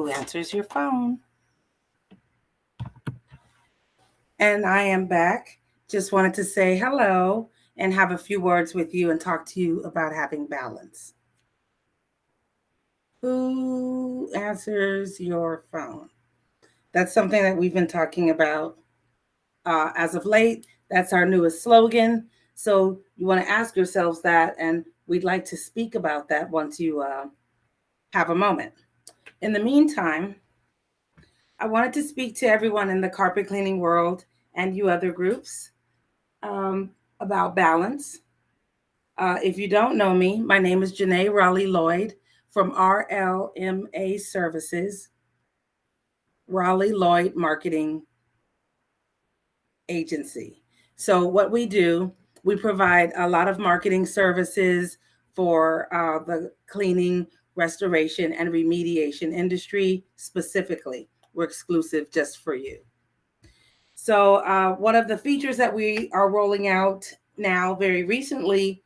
Who answers your phone? And I am back. Just wanted to say hello and have a few words with you and talk to you about having balance. Who answers your phone? That's something that we've been talking about as of late. That's our newest slogan. So you want to ask yourselves that, and we'd like to speak about that once you have a moment. In the meantime, I wanted to speak to everyone in the carpet cleaning world and you other groups about balance. If you don't know me, my name is Jenee Raleigh-Lloyd from RLMA Services, Raleigh-Lloyd Marketing Agency. So what we do, we provide a lot of marketing services for the cleaning, restoration, and remediation industry specifically. We're exclusive just for you. So one of the features that we are rolling out now very recently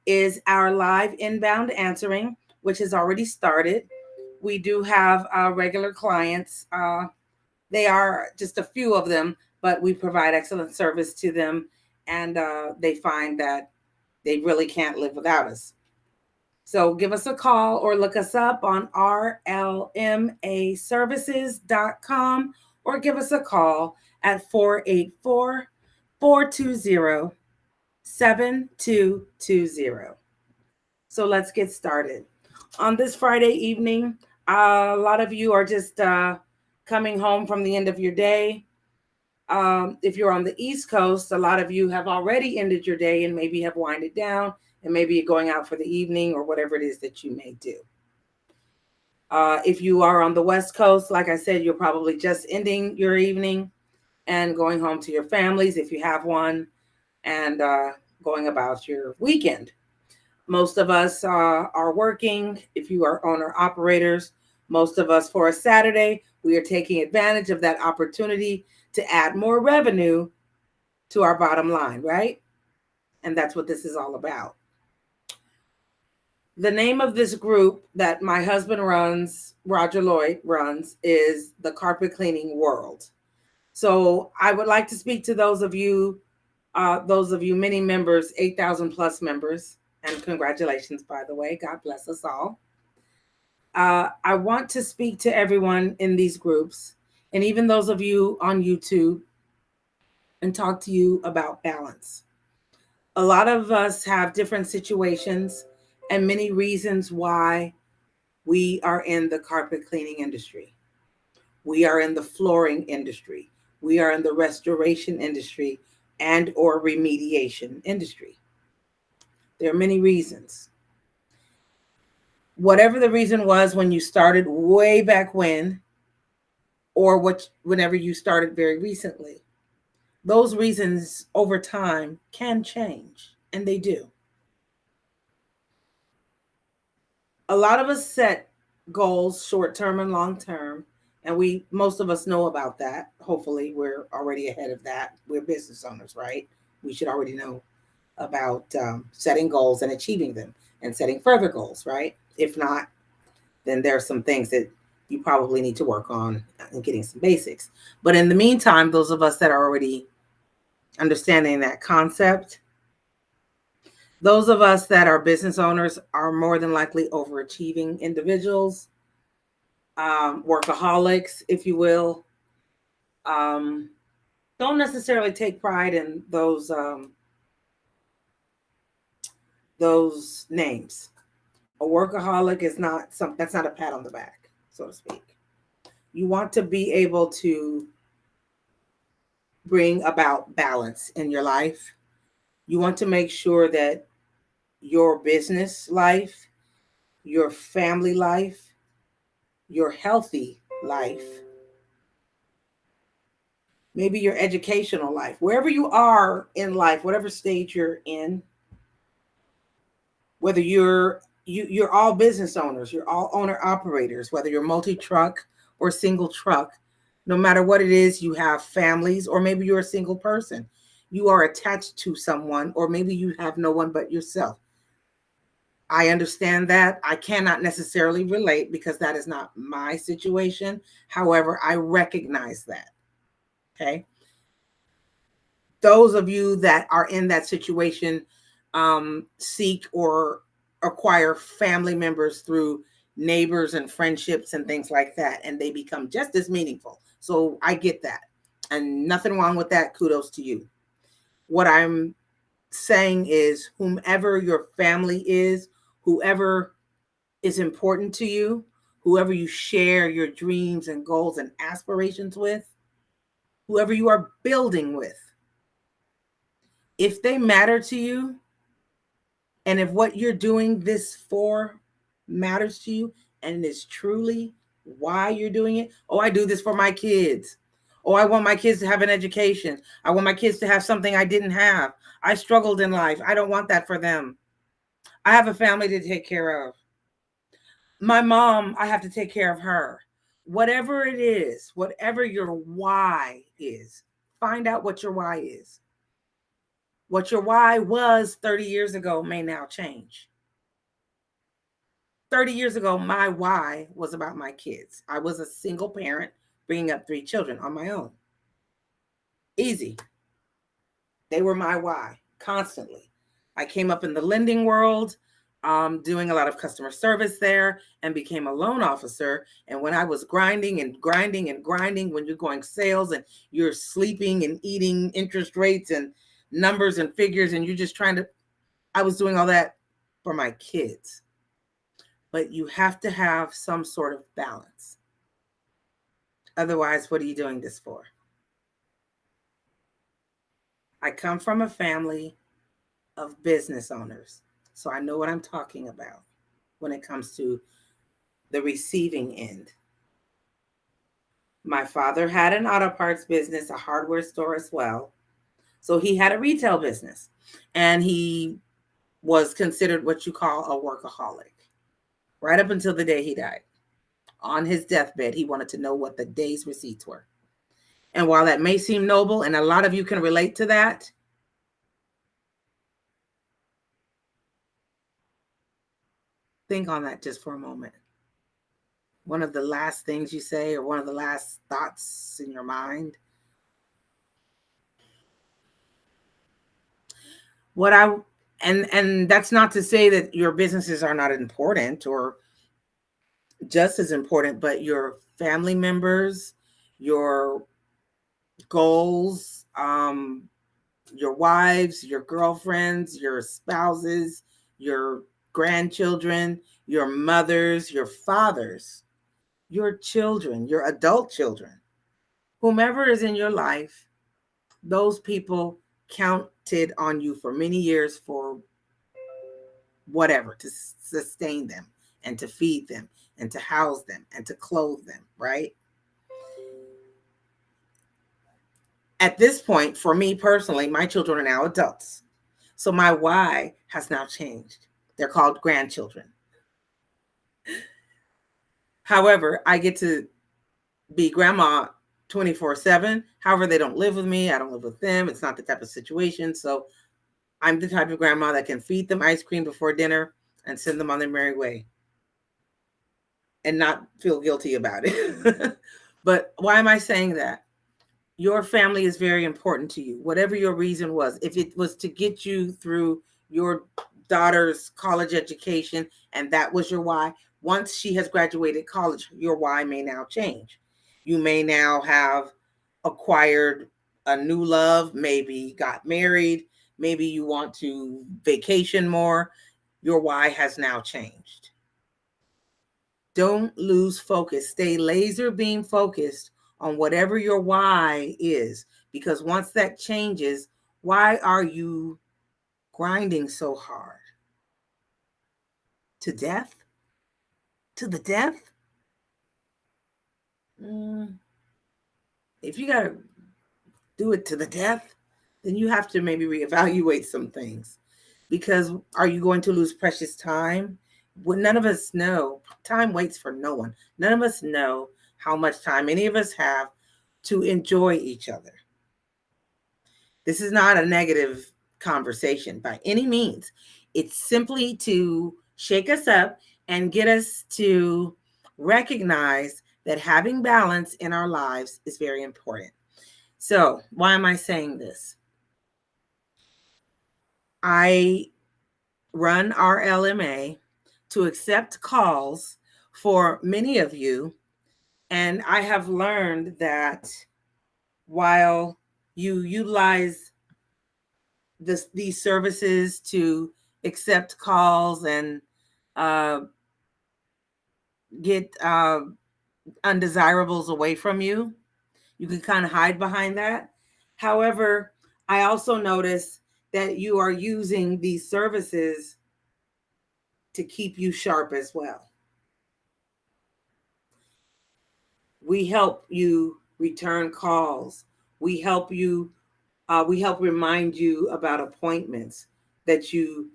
is our live inbound answering, which has already started. We do have regular clients. They are just a few of them, but we provide excellent service to them, and they find that they really can't live without us. So give us a call or look us up on rlmaservices.com or give us a call at 484-420-7220. So let's get started. On this Friday evening, a lot of you are just coming home from the end of your day. If you're on the East Coast, a lot of you have already ended your day and maybe have winded down, and maybe you're going out for the evening or whatever it is that you may do. If you are on the West Coast, like I said, you're probably just ending your evening and going home to your families if you have one, and going about your weekend. Most of us are working. If you are owner operators, most of us for a Saturday, we are taking advantage of that opportunity to add more revenue to our bottom line, right? And that's what this is all about. The name of this group that my husband runs, Roger Lloyd runs, is the Carpet Cleaning World. So I would like to speak to those of you many members, 8,000 plus members, and congratulations, by the way. God bless us all. I want to speak to everyone in these groups, and even those of you on YouTube, and talk to you about balance. A lot of us have different situations and many reasons why we are in the carpet cleaning industry. We are in the flooring industry. We are in the restoration industry and or remediation industry. There are many reasons. Whatever the reason was when you started way back when, or whenever you started very recently, those reasons over time can change, and they do. A lot of us set goals, short-term and long-term, and most of us know about that. Hopefully, we're already ahead of that. We're business owners, right? We should already know about setting goals and achieving them and setting further goals, right? If not, then there are some things that you probably need to work on and getting some basics. But in the meantime, those of us that are already understanding that concept, those of us that are business owners are more than likely overachieving individuals, workaholics, if you will. Don't necessarily take pride in those names. A workaholic is that's not a pat on the back, so to speak. You want to be able to bring about balance in your life. You want to make sure that your business life, your family life, your healthy life, maybe your educational life, wherever you are in life, whatever stage you're in, whether you're all business owners, you're all owner operators, whether you're multi-truck or single truck, no matter what it is, you have families, or maybe you're a single person. You are attached to someone, or maybe you have no one but yourself. I understand that. I cannot necessarily relate because that is not my situation. However, I recognize that. Okay. Those of you that are in that situation seek or acquire family members through neighbors and friendships and things like that, and they become just as meaningful. So I get that, and nothing wrong with that. Kudos to you. What I'm saying is, whomever your family is, whoever is important to you, whoever you share your dreams and goals and aspirations with, whoever you are building with, if they matter to you, and if what you're doing this for matters to you and is truly why you're doing it, oh, I do this for my kids. Oh, I want my kids to have an education. I want my kids to have something I didn't have. I struggled in life. I don't want that for them. I have a family to take care of. My mom, I have to take care of her. Whatever it is, whatever your why is, find out what your why is. What your why was 30 years ago may now change. 30 years ago, my why was about my kids. I was a single parent bringing up 3 children on my own. Easy. They were my why constantly. I came up in the lending world, doing a lot of customer service there, and became a loan officer. And when I was grinding, when you're going sales and you're sleeping and eating interest rates and numbers and figures, and you're just I was doing all that for my kids. But you have to have some sort of balance. Otherwise, what are you doing this for? I come from a family of business owners, so I know what I'm talking about when it comes to the receiving end. My father had an auto parts business, a hardware store as well. So he had a retail business, and he was considered what you call a workaholic right up until the day he died. On his deathbed, he wanted to know what the day's receipts were. And while that may seem noble, and a lot of you can relate to that, think on that just for a moment. One of the last things you say, or one of the last thoughts in your mind. And that's not to say that your businesses are not important or just as important, but your family members, your goals, your wives, your girlfriends, your spouses, your grandchildren, your mothers, your fathers, your children, your adult children, whomever is in your life, those people counted on you for many years for whatever, to sustain them and to feed them and to house them and to clothe them, right? At this point, for me personally, my children are now adults. So my why has now changed. They're called grandchildren. However, I get to be grandma 24/7. However, they don't live with me. I don't live with them. It's not the type of situation. So I'm the type of grandma that can feed them ice cream before dinner and send them on their merry way and not feel guilty about it. But why am I saying that? Your family is very important to you, whatever your reason was. If it was to get you through your daughter's college education and that was your why, once she has graduated college, your why may now change. You may now have acquired a new love, maybe got married, maybe you want to vacation more. Your why has now changed. Don't lose focus. Stay laser beam focused on whatever your why is, because once that changes, why are you grinding so hard? To death? To the death? If you got to do it to the death, then you have to maybe reevaluate some things, because are you going to lose precious time? Well, none of us know. Time waits for no one. None of us know how much time any of us have to enjoy each other. This is not a negative conversation by any means. It's simply to shake us up, and get us to recognize that having balance in our lives is very important. So, why am I saying this? I run RLMA to accept calls for many of you, and I have learned that while you utilize these services to accept calls and get undesirables away from you, you can kind of hide behind that. However, I also notice that you are using these services to keep you sharp as well. We help you return calls. We help you. We help remind you about appointments that you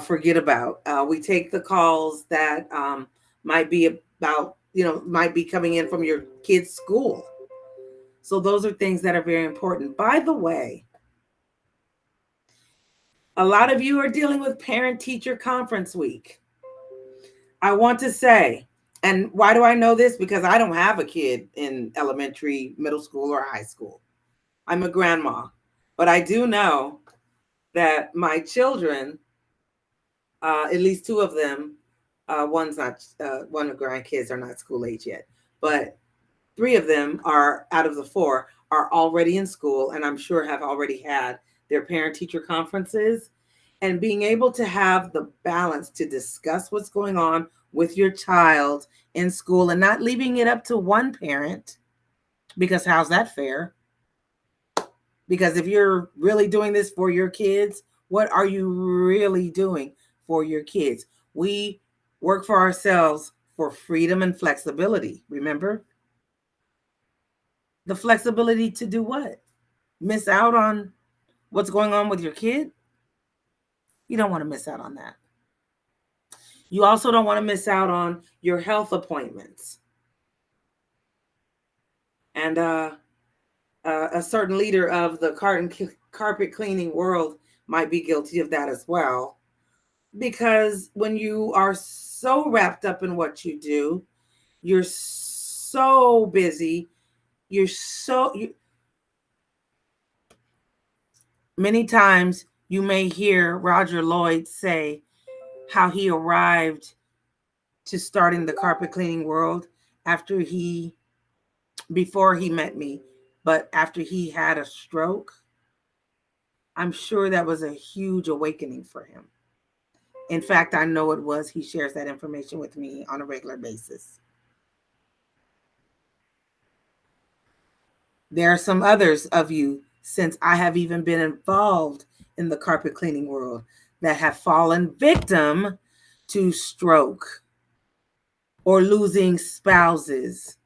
forget about. We take the calls that might be about, might be coming in from your kid's school. So those are things that are very important. By the way, a lot of you are dealing with parent-teacher conference week. I want to say, and why do I know this? Because I don't have a kid in elementary, middle school, or high school. I'm a grandma. But I do know that my children, at least two of them, one of the grandkids are not school age yet, but three of them are out of the four are already in school, and I'm sure have already had their parent-teacher conferences. And being able to have the balance to discuss what's going on with your child in school and not leaving it up to one parent, because how's that fair? Because if you're really doing this for your kids, what are you really doing for your kids? We work for ourselves for freedom and flexibility. Remember? The flexibility to do what? Miss out on what's going on with your kid? You don't want to miss out on that. You also don't want to miss out on your health appointments. And a certain leader of the carpet cleaning world might be guilty of that as well. Because when you are so wrapped up in what you do, you're so busy, many times you may hear Roger Lloyd say how he arrived to starting the carpet cleaning world before he met me, but after he had a stroke. I'm sure that was a huge awakening for him. In fact, I know it was. He shares that information with me on a regular basis. There are some others of you, since I have even been involved in the carpet cleaning world, that have fallen victim to stroke or losing spouses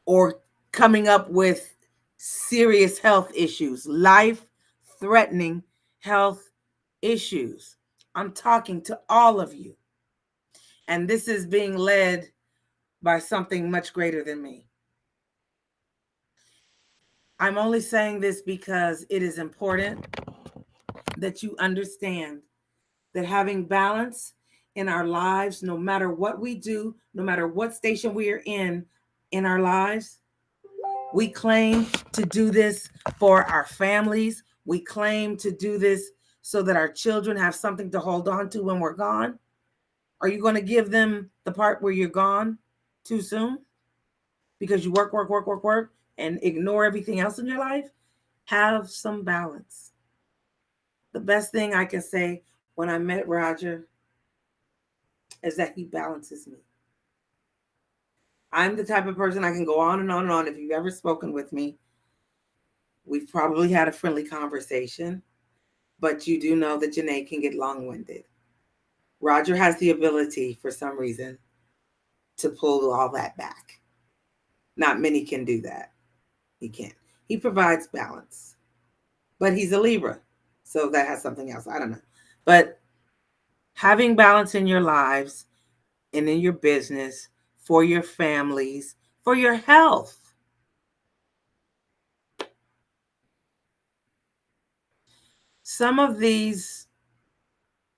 or coming up with serious health issues, life-threatening health issues. I'm talking to all of you. And this is being led by something much greater than me. I'm only saying this because it is important that you understand that having balance in our lives, no matter what we do, no matter what station we are in our lives, we claim to do this for our families. We claim to do this so that our children have something to hold on to when we're gone. Are you going to give them the part where you're gone too soon? Because you work, and ignore everything else in your life? Have some balance. The best thing I can say when I met Roger is that he balances me. I'm the type of person I can go on and on and on. If you've ever spoken with me, we've probably had a friendly conversation, but you do know that Jenee can get long-winded. Roger has the ability, for some reason, to pull all that back. Not many can do that. He can't. He provides balance, but he's a Libra, so that has something else. I don't know. But having balance in your lives and in your business, for your families, for your health. Some of these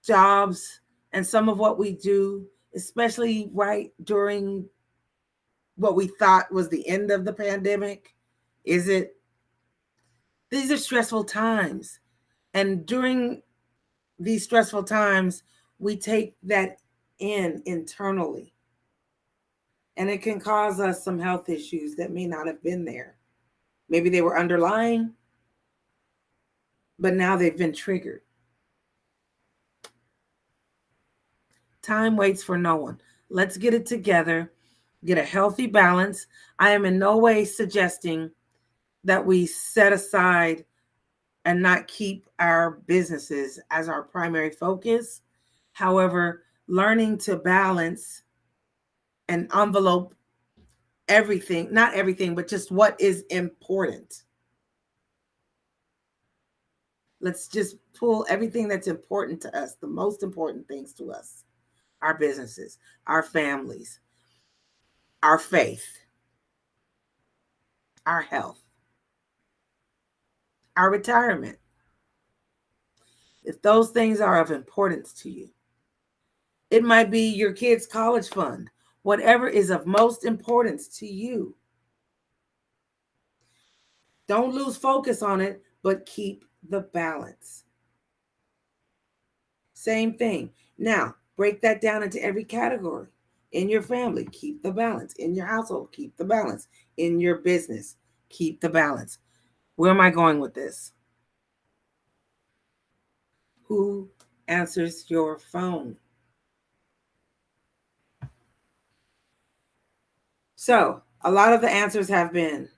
jobs and some of what we do, especially right during what we thought was the end of the pandemic? Is it? These are stressful times. And during these stressful times, we take that in internally. And it can cause us some health issues that may not have been there. Maybe they were underlying, but now they've been triggered. Time waits for no one. Let's get it together, get a healthy balance. I am in no way suggesting that we set aside and not keep our businesses as our primary focus. However, learning to balance and envelope everything, not everything, but just what is important. Let's just pull everything that's important to us, the most important things to us, our businesses, our families, our faith, our health, our retirement. If those things are of importance to you, it might be your kids' college fund, whatever is of most importance to you. Don't lose focus on it, but keep the balance. Same thing. Now, break that down into every category. In your family, keep the balance. In your household, keep the balance. In your business, keep the balance. Where am I going with this? Who answers your phone? So, a lot of the answers have been,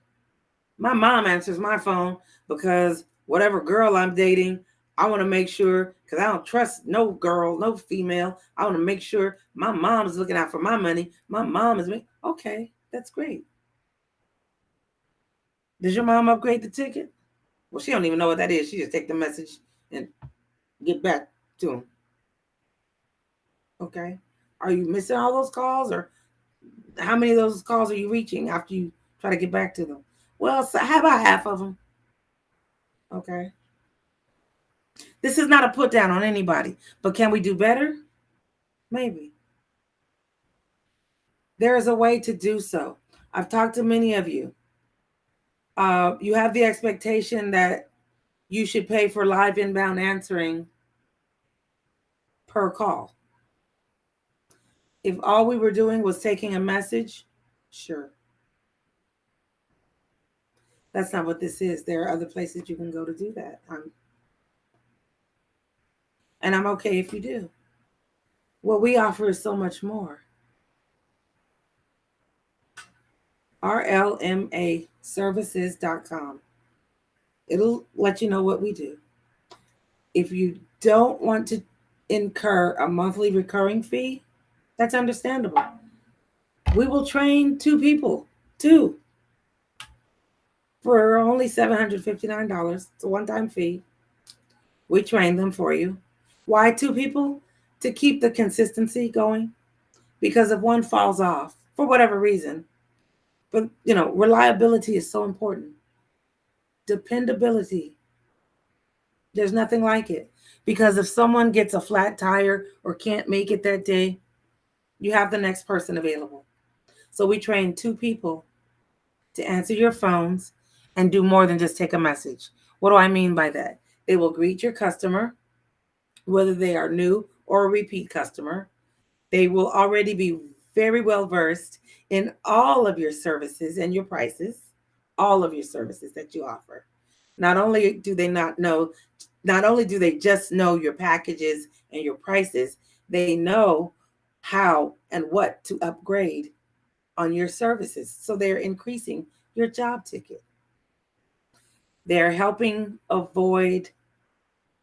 my mom answers my phone because whatever girl I'm dating, I want to make sure, because I don't trust no girl, no female. I want to make sure my mom is looking out for my money. My mom is me. Okay, that's great. Does your mom upgrade the ticket? Well, she don't even know what that is. She just take the message and get back to him. Okay. Are you missing all those calls, or how many of those calls are you reaching after you try to get back to them? Well, so how about half of them? Okay. This is not a put down on anybody, but can we do better? Maybe. There is a way to do so. I've talked to many of you. You have the expectation that you should pay for live inbound answering per call. If all we were doing was taking a message, sure. That's not what this is. There are other places you can go to do that. And I'm okay if you do. What we offer is so much more. RLMA Services.com. It'll let you know what we do. If you don't want to incur a monthly recurring fee, that's understandable. We will train two, for only $759. It's a one-time fee. We train them for you. Why two people? To keep the consistency going. Because if one falls off, for whatever reason, but reliability is so important. Dependability. There's nothing like it. Because if someone gets a flat tire or can't make it that day, you have the next person available. So we train two people to answer your phones and do more than just take a message. What do I mean by that? They will greet your customer, whether they are new or a repeat customer. They will already be very well versed in all of your services and your prices, all of your services that you offer. Not only do they just know your packages and your prices, they know how and what to upgrade on your services. So they're increasing your job ticket. They're helping avoid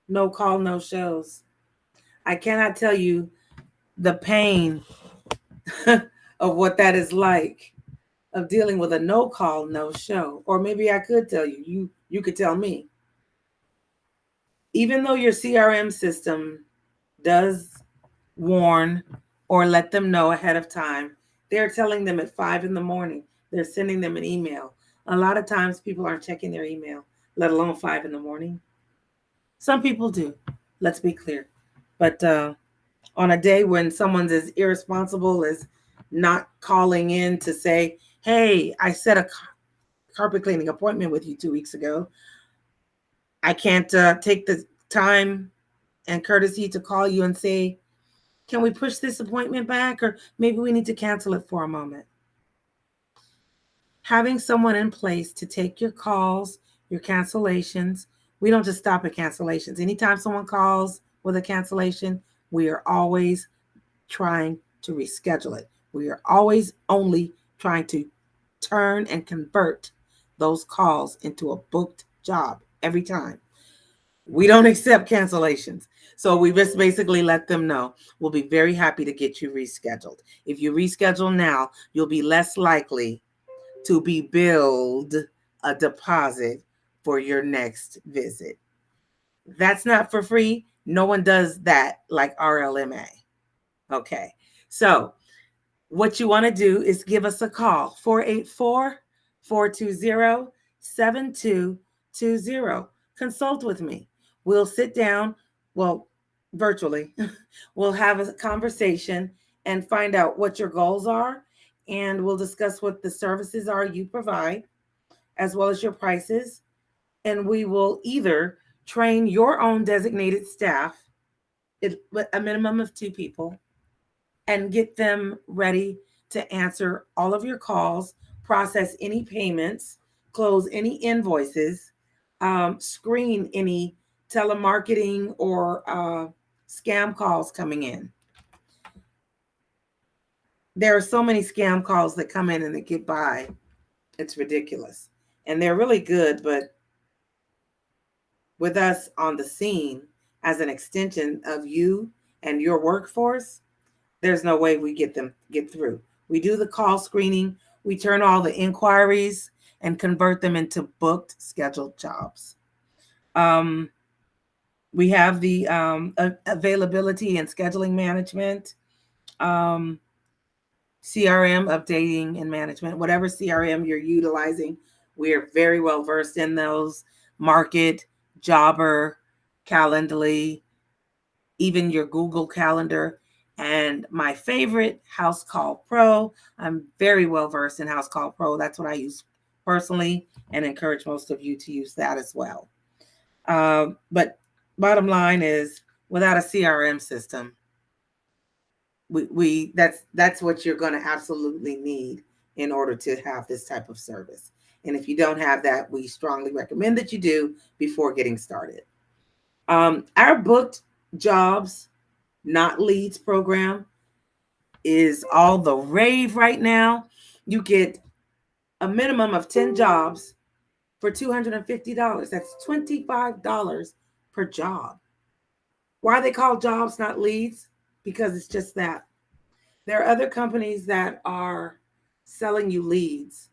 no call, no shows. I cannot tell you the pain of what that is like, of dealing with a no call, no show. Or maybe I could tell you, you could tell me. Even though your CRM system does warn or let them know ahead of time, they're telling them at 5 a.m. They're sending them an email. A lot of times people aren't checking their email, let alone 5 a.m. Some people do. Let's be clear. But on a day when someone's as irresponsible as not calling in to say, hey, I set a carpet cleaning appointment with you 2 weeks ago. I can't take the time and courtesy to call you and say, can we push this appointment back? Or maybe we need to cancel it for a moment. Having someone in place to take your calls, your cancellations. We don't just stop at cancellations. Anytime someone calls with a cancellation, we are always trying to reschedule it. We are always only trying to turn and convert those calls into a booked job every time. We don't accept cancellations. So we just basically let them know we'll be very happy to get you rescheduled. If you reschedule now, you'll be less likely to be billed a deposit for your next visit. That's not for free. No one does that like RLMA. Okay. So what you want to do is give us a call, 484-420-7220. Consult with me. We'll sit down, well, virtually. We'll have a conversation and find out what your goals are, and we'll discuss what the services are you provide, as well as your prices. And we will either train your own designated staff, a minimum of 2 people, and get them ready to answer all of your calls, process any payments, close any invoices, screen any telemarketing or scam calls coming in. There are so many scam calls that come in and that get by. It's ridiculous. And they're really good, but with us on the scene as an extension of you and your workforce, there's no way we get through. We do the call screening. We turn all the inquiries and convert them into booked, scheduled jobs. We have the availability and scheduling management, CRM updating and management, whatever CRM you're utilizing. We are very well versed in those. Market, Jobber, Calendly, even your Google Calendar. And my favorite, House Call Pro. I'm very well versed in House Call Pro. That's what I use personally and encourage most of you to use that as well. But bottom line is, without a CRM system, that's what you're going to absolutely need in order to have this type of service. And if you don't have that, we strongly recommend that you do before getting started. Our booked jobs, not leads program is all the rave right now. You get a minimum of 10 jobs for $250. That's $25 per job. Why are they called jobs, not leads? Because it's just that. There are other companies that are selling you leads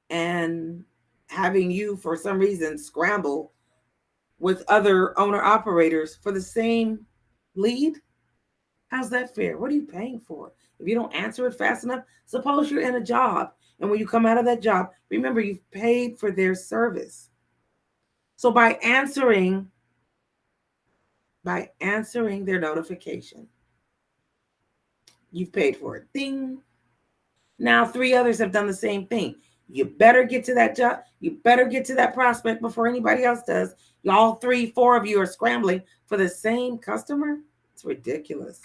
and having you, for some reason, scramble with other owner operators for the same lead. How's that fair? What are you paying for? If you don't answer it fast enough, suppose you're in a job, and when you come out of that job, remember you've paid for their service. So by answering their notification, you've paid for it. Ding. Now 3 others have done the same thing. You better get to that job. You better get to that prospect before anybody else does. Y'all 3, 4 of you are scrambling for the same customer. It's ridiculous.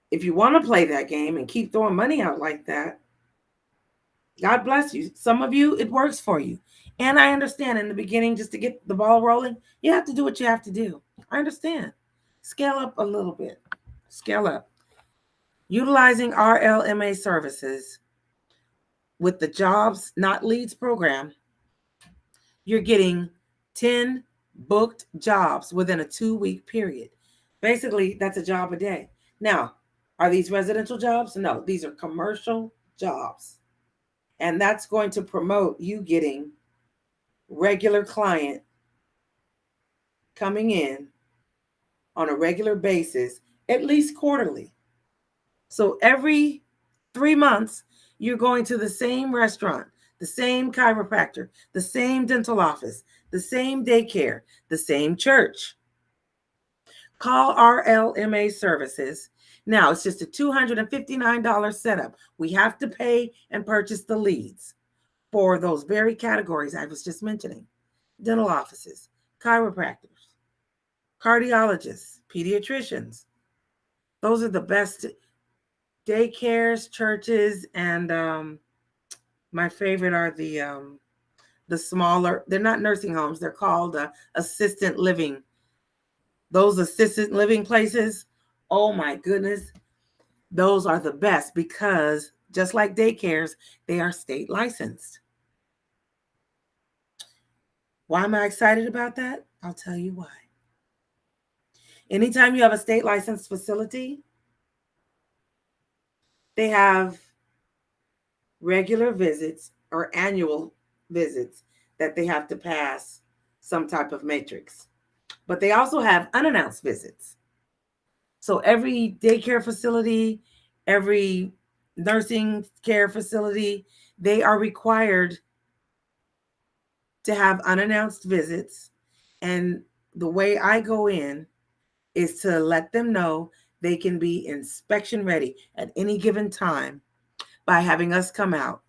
If you want to play that game and keep throwing money out like that, God bless you. Some of you, it works for you. And I understand in the beginning, just to get the ball rolling, you have to do what you have to do. I understand. Scale up a little bit. Scale up. Utilizing RLMA services with the Jobs Not Leads program, you're getting 10 booked jobs within a 2-week period. Basically, that's a job a day. Now, are these residential jobs? No, these are commercial jobs. And that's going to promote you getting regular client coming in on a regular basis, at least quarterly. So every 3 months, you're going to the same restaurant, the same chiropractor, the same dental office, the same daycare, the same church. Call RLMA Services. Now, it's just a $259 setup. We have to pay and purchase the leads for those very categories I was just mentioning: dental offices, chiropractors, cardiologists, pediatricians. Those are the best daycares, churches, and my favorite are the smaller. They're not nursing homes. They're called assistant living. Those assistant living places, oh my goodness, those are the best because just like daycares, they are state licensed. Why am I excited about that? I'll tell you why. Anytime you have a state licensed facility, they have regular visits or annual visits that they have to pass some type of matrix. But they also have unannounced visits. So every daycare facility, every nursing care facility, they are required to have unannounced visits. And the way I go in is to let them know they can be inspection ready at any given time by having us come out.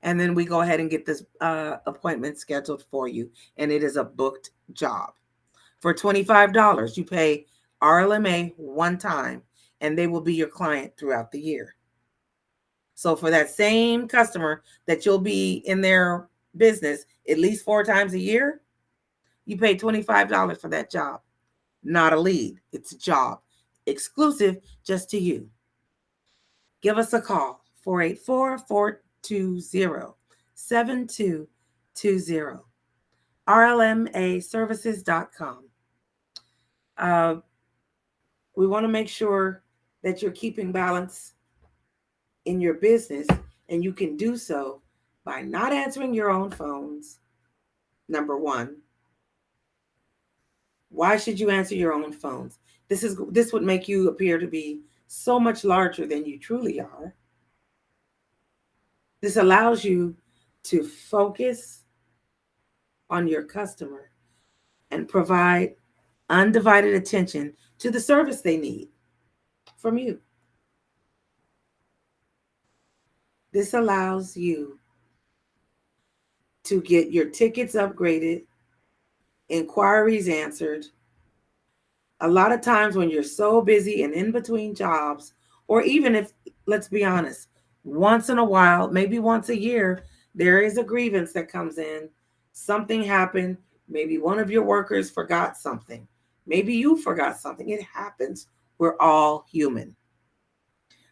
And then we go ahead and get this appointment scheduled for you. And it is a booked job. For $25, you pay RLMA one time, and they will be your client throughout the year. So for that same customer that you'll be in their business at least 4 times a year, you pay $25 for that job. Not a lead. It's a job. Exclusive just to you. Give us a call, 484-420-7220, rlmaservices.com. We want to make sure that you're keeping balance in your business, and you can do so by not answering your own phones. Number one, why should you answer your own phones? This would make you appear to be so much larger than you truly are. This allows you to focus on your customer and provide undivided attention to the service they need from you. This allows you to get your tickets upgraded, inquiries answered. A lot of times when you're so busy and in between jobs, or even if, let's be honest, once in a while, maybe once a year, there is a grievance that comes in. Something happened. Maybe one of your workers forgot something. Maybe you forgot something. It happens. We're all human.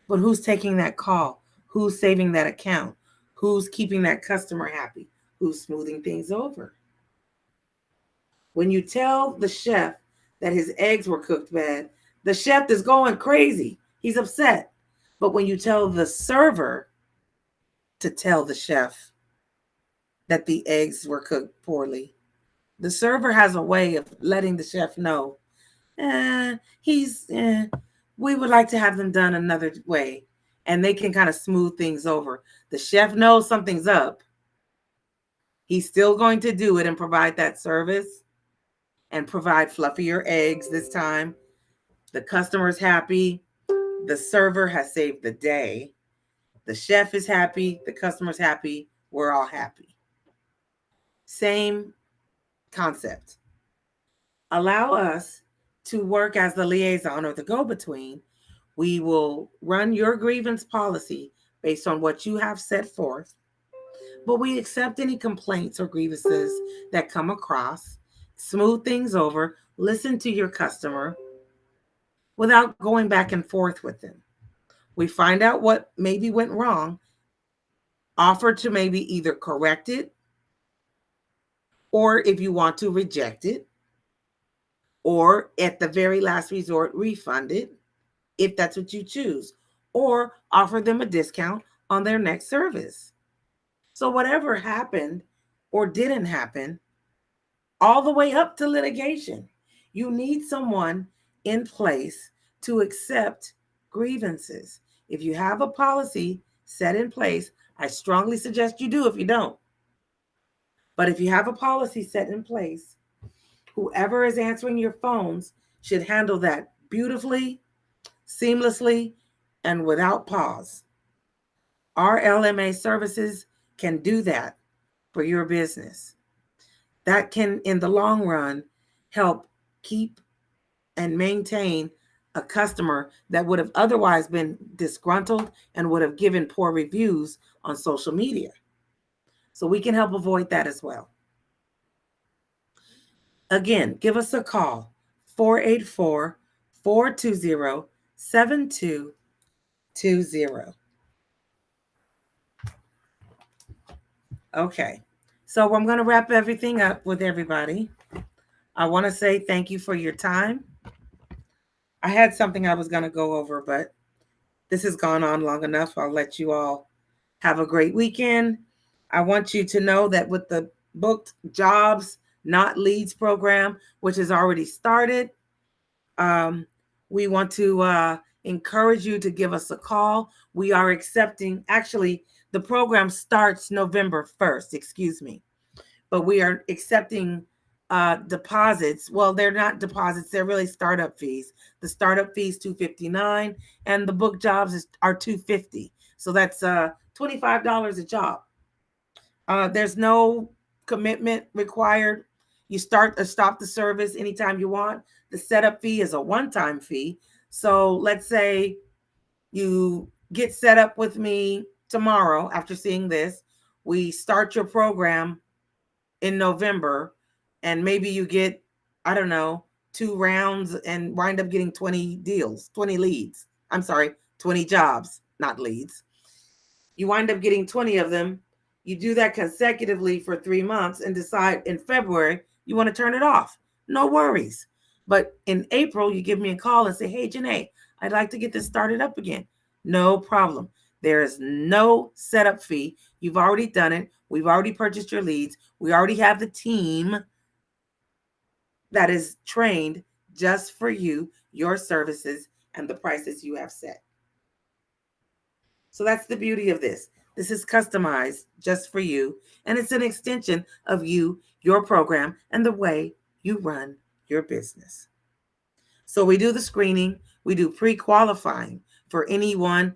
But who's taking that call? Who's saving that account? Who's keeping that customer happy? Who's smoothing things over? When you tell the chef that his eggs were cooked bad, the chef is going crazy. He's upset. But when you tell the server to tell the chef that the eggs were cooked poorly, the server has a way of letting the chef know, we would like to have them done another way. And they can kind of smooth things over. The chef knows something's up. He's still going to do it and provide that service and provide fluffier eggs this time. The customer's happy. The server has saved the day. The chef is happy. The customer's happy. We're all happy. Same concept. Allow us to work as the liaison or the go-between. We will run your grievance policy based on what you have set forth, but we accept any complaints or grievances that come across, smooth things over, listen to your customer without going back and forth with them. We find out what maybe went wrong, offer to maybe either correct it, or if you want to reject it, or at the very last resort, refund it, if that's what you choose, or offer them a discount on their next service. So whatever happened or didn't happen, all the way up to litigation, you need someone in place to accept grievances. If you have a policy set in place, I strongly suggest you do if you don't. But if you have a policy set in place, whoever is answering your phones should handle that beautifully, seamlessly, and without pause. RLMA Services can do that for your business. That can, in the long run, help keep and maintain a customer that would have otherwise been disgruntled and would have given poor reviews on social media. So we can help avoid that as well. Again, give us a call, 484-420-7220. Okay, so I'm going to wrap everything up with everybody. I want to say thank you for your time. I had something I was going to go over, but this has gone on long enough. I'll let you all have a great weekend. I want you to know that with the Booked Jobs, Not Leads program, which has already started, we want to encourage you to give us a call. We are accepting, actually, the program starts November 1st, but we are accepting deposits. Well, they're not deposits, they're really startup fees. The startup fee is $259 and the book jobs are $250. So that's $25 a job. There's no commitment required. You start or stop the service anytime you want. The setup fee is a one-time fee. So let's say you get set up with me tomorrow after seeing this. We start your program in November, and maybe you get, I don't know, 2 rounds and wind up getting 20 deals, 20 leads. I'm sorry, 20 jobs, not leads. You wind up getting 20 of them. You do that consecutively for 3 months and decide in February you want to turn it off. No worries. But in April, you give me a call and say, hey, Jenee, I'd like to get this started up again. No problem. There is no setup fee. You've already done it. We've already purchased your leads. We already have the team that is trained just for you, your services, and the prices you have set. So that's the beauty of this. This is customized just for you, and it's an extension of you, your program, and the way you run your business. So we do the screening. We do pre-qualifying for anyone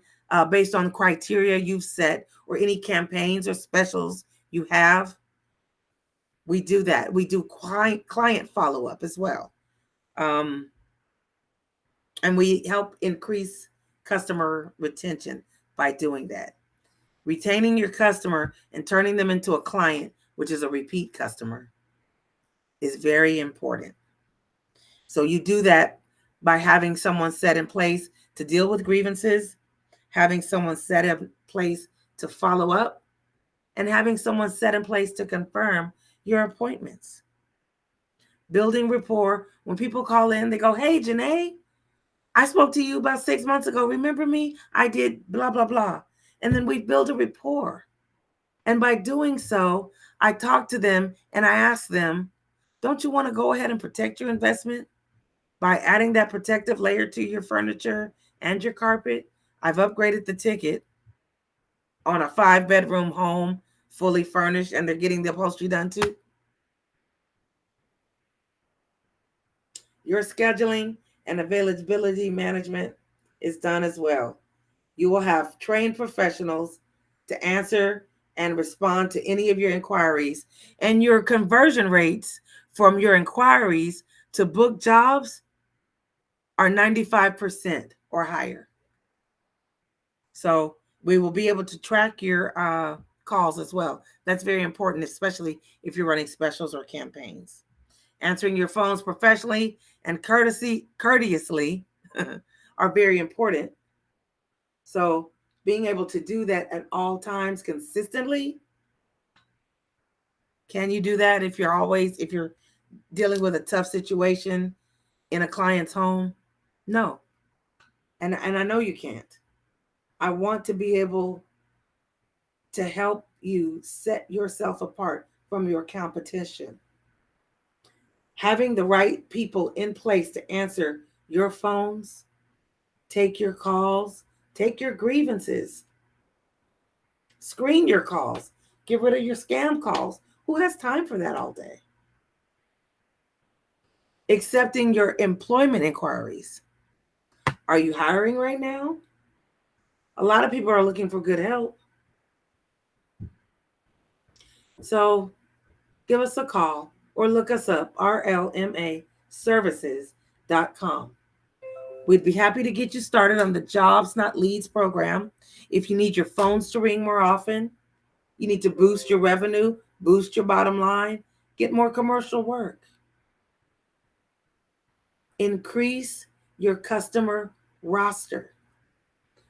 based on criteria you've set or any campaigns or specials you have. We do that. We do client follow-up as well. And we help increase customer retention by doing that. Retaining your customer and turning them into a client, which is a repeat customer, is very important. So you do that by having someone set in place to deal with grievances, having someone set in place to follow up, and having someone set in place to confirm your appointments. Building rapport. When people call in, they go, hey, Jenee, I spoke to you about 6 months ago. Remember me? I did blah, blah, blah. And then we build a rapport. And by doing so, I talk to them and I ask them, don't you want to go ahead and protect your investment by adding that protective layer to your furniture and your carpet? I've upgraded the ticket on a 5-bedroom home, fully furnished, and they're getting the upholstery done too. Your scheduling and availability management is done as well. You will have trained professionals to answer and respond to any of your inquiries, and your conversion rates from your inquiries to book jobs are 95% or higher. So we will be able to track your calls as well. That's very important, especially if you're running specials or campaigns. Answering your phones professionally and courteously are very important. So being able to do that at all times consistently. Can you do that if you're dealing with a tough situation in a client's home? No. And I know you can't. I want to be able to help you set yourself apart from your competition. Having the right people in place to answer your phones, take your calls, take your grievances, screen your calls, get rid of your scam calls. Who has time for that all day? Accepting your employment inquiries. Are you hiring right now? A lot of people are looking for good help. So give us a call or look us up, RLMA Services.com. We'd be happy to get you started on the Jobs Not Leads program. If you need your phones to ring more often, you need to boost your revenue, boost your bottom line, get more commercial work. Increase your customer roster.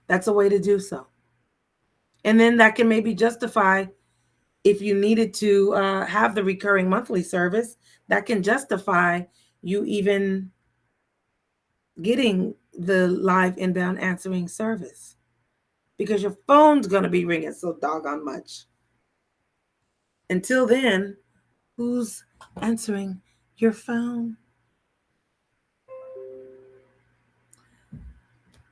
That's a way to do so. And then that can maybe justify, if you needed to have the recurring monthly service, that can justify you even getting the live inbound answering service, because your phone's going to be ringing so doggone much. Until then, who's answering your phone?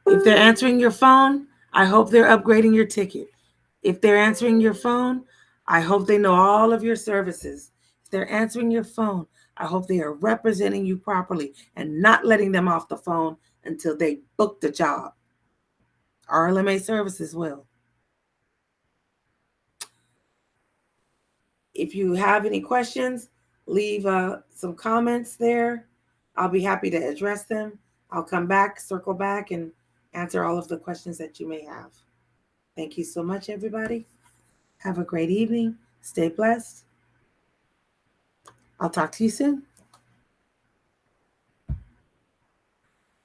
If they're answering your phone, I hope they're upgrading your ticket. If they're answering your phone, I hope they know all of your services. If they're answering your phone, I hope they are representing you properly and not letting them off the phone until they book the job. RLMA Services will. If you have any questions, leave some comments there. I'll be happy to address them. I'll come back, circle back, and answer all of the questions that you may have. Thank you so much, everybody. Have a great evening. Stay blessed. I'll talk to you soon.